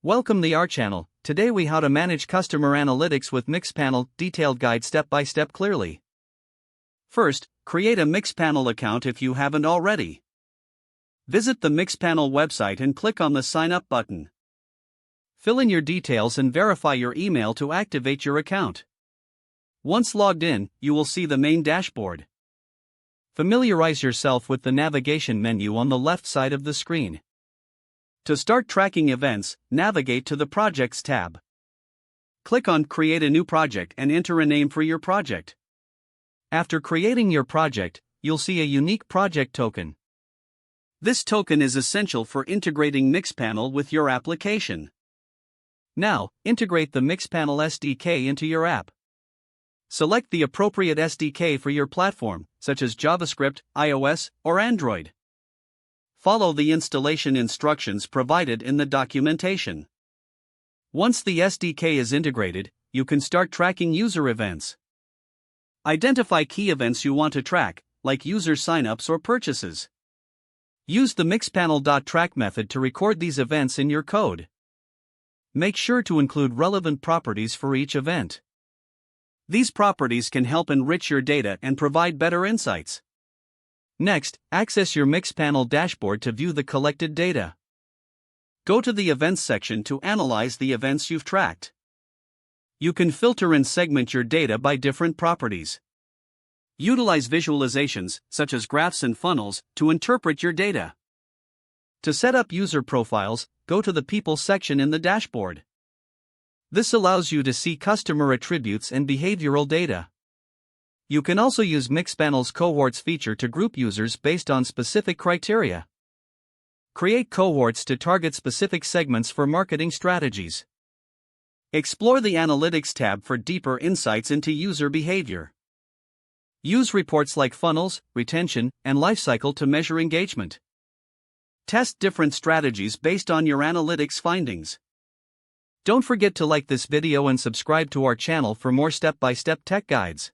Welcome to our channel. Today we how to manage customer analytics with Mixpanel, detailed guide step by step clearly. First, create a Mixpanel account if you haven't already. Visit the Mixpanel website and click on the Sign Up button. Fill in your details and verify your email to activate your account. Once logged in, you will see the main dashboard. Familiarize yourself with the navigation menu on the left side of the screen. To start tracking events, navigate to the Projects tab. Click on Create a new project and enter a name for your project. After creating your project, you'll see a unique project token. This token is essential for integrating Mixpanel with your application. Now, integrate the Mixpanel SDK into your app. Select the appropriate SDK for your platform, such as JavaScript, iOS, or Android. Follow the installation instructions provided in the documentation. Once the SDK is integrated, you can start tracking user events. Identify key events you want to track, like user signups or purchases. Use the Mixpanel.track method to record these events in your code. Make sure to include relevant properties for each event. These properties can help enrich your data and provide better insights. Next, access your Mixpanel dashboard to view the collected data. Go to the Events section to analyze the events you've tracked. You can filter and segment your data by different properties. Utilize visualizations, such as graphs and funnels, to interpret your data. To set up user profiles, go to the People section in the dashboard. This allows you to see customer attributes and behavioral data. You can also use Mixpanel's Cohorts feature to group users based on specific criteria. Create cohorts to target specific segments for marketing strategies. Explore the Analytics tab for deeper insights into user behavior. Use reports like funnels, retention, and lifecycle to measure engagement. Test different strategies based on your analytics findings. Don't forget to like this video and subscribe to our channel for more step-by-step tech guides.